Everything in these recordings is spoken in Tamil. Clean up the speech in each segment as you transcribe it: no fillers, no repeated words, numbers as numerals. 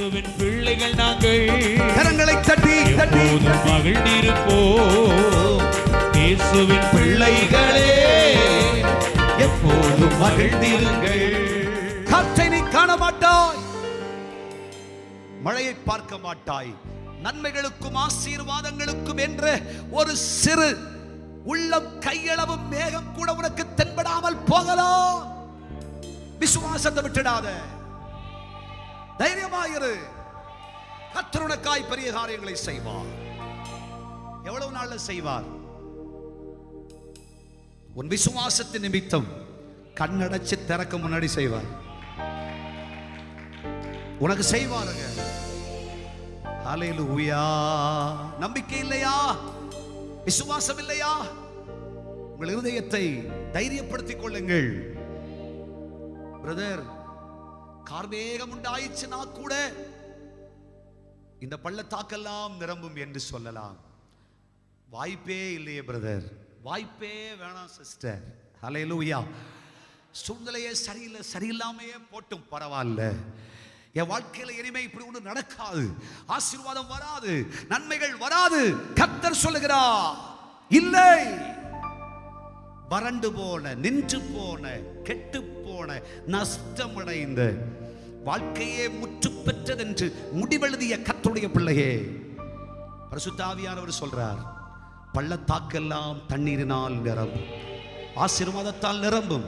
இயேசுவின் பிள்ளைகள் நாங்கள் கரங்களை தட்டி தட்டி மகிழ்ந்திருப்போம். இயேசுவின் பிள்ளைகளே எப்போதும் மகிழ்ந்திருங்கள். காற்றை நீ காண மாட்டாய், மழையை பார்க்க மாட்டாய், நன்மைகளுக்கும் ஆசீர்வாதங்களுக்கும் என்ற ஒரு சிறு உள்ளம் கையளவு மேகம் கூட உனக்கு தென்படாமல் போகலாம். விசுவாசத்தை விட்டுடாத, தைரியமாயிரு. கர்த்தர் உனக்காய் பெரிய காரியங்களை செய்வார். எவ்வளவு நாள்ல செய்வார்? உன் விசுவாசத்தின் நிமித்தம் கண்ணடைச்சு திறக்க முன்னாடி செய்வார். உனக்கு செய்வாருங்க. ஹல்லேலூயா. நம்பிக்கை இல்லையா? விசுவாசம் இல்லையா? உங்கள் இருதயத்தை தைரியப்படுத்திக் கொள்ளுங்கள். பிரதர், கார்மேகம் உண்டாயிடுச்சுனா கூட இந்த பள்ளத்தாக்கெல்லாம் நிரம்பும் என்று சொல்லலாம். வாய்ப்பே இல்லையே பிரதர், வாய்ப்பே வேணாம் சிஸ்டர். ஹல்லேலூயா. சூழ்நிலையே சரியில்லை, சரியில்லாமையே போட்டும் பரவாயில்ல. என் வாழ்க்கையில இனிமே இப்படி ஒன்று நடக்காது, ஆசீர்வாதம் வராது, நன்மைகள் வராது. கர்த்தர் சொல்லுகிறார், இல்லை. வறண்டு போன, நின்று போன, கெட்டு போன, நஷ்டமடைந்த வாழ்க்கையே முற்று பெற்றதென்று முடிவெழுதிய கர்த்தருடைய பிள்ளையே, பரிசுத்த ஆவியானவர் சொல்றார், பள்ளத்தாக்கெல்லாம் தண்ணீரினால் நிரம்பும், ஆசீர்வாதத்தால் நிரம்பும்.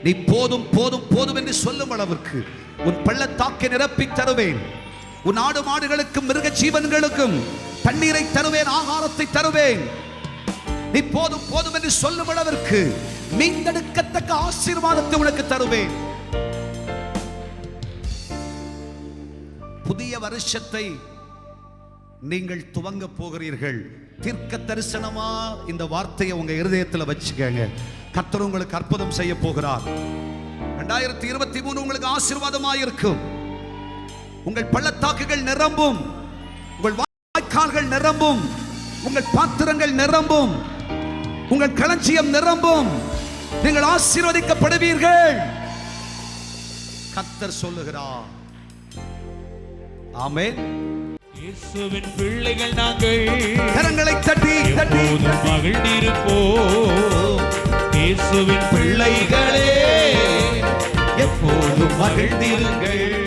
நீ போதும் போதும் போதும் என்று சொல்லும் அளவிற்கு உன் பள்ளத்தாக்கை நிரப்பி தருவேன். உன் ஆடு மாடுகளுக்கும் மிருக ஜீவன்களுக்கும் தண்ணீரை தருவேன், ஆகாரத்தை தருவேன். நீ போதும் போதும் என்று சொல்லும் அளவிற்கு மீண்டெடுக்கத்தக்க ஆசீர்வாதத்தை உனக்கு தருவேன். புதிய வருஷத்தை நீங்கள் துவங்க போகிறீர்கள். தீர்க்க தரிசனமா இந்த வார்த்தையை உங்க இருதயத்தில் வச்சுக்கங்க. கர்த்தர் உங்களுக்கு அற்புதம் செய்ய போகிறார். 2023 உங்களுக்கு ஆசீர்வாதமாக இருக்கும். உங்கள் பள்ளத்தாக்குகள் நிரம்பும், உங்கள் வாய்க்கால்கள் நிரம்பும், உங்கள் பாத்திரங்கள் நிரம்பும், உங்கள் களஞ்சியம் நிரம்பும். நீங்கள் ஆசீர்வதிக்கப்படுவீர்கள். கர்த்தர் சொல்லுகிறார். ஆமென். இயேசுவின் பிள்ளைகள் நாங்கள் கரங்களை தட்டி தட்டி மகிழ்ந்திருப்போம். இயேசுவின் பிள்ளைகளே எப்போதும் மகிழ்ந்திருங்கள்.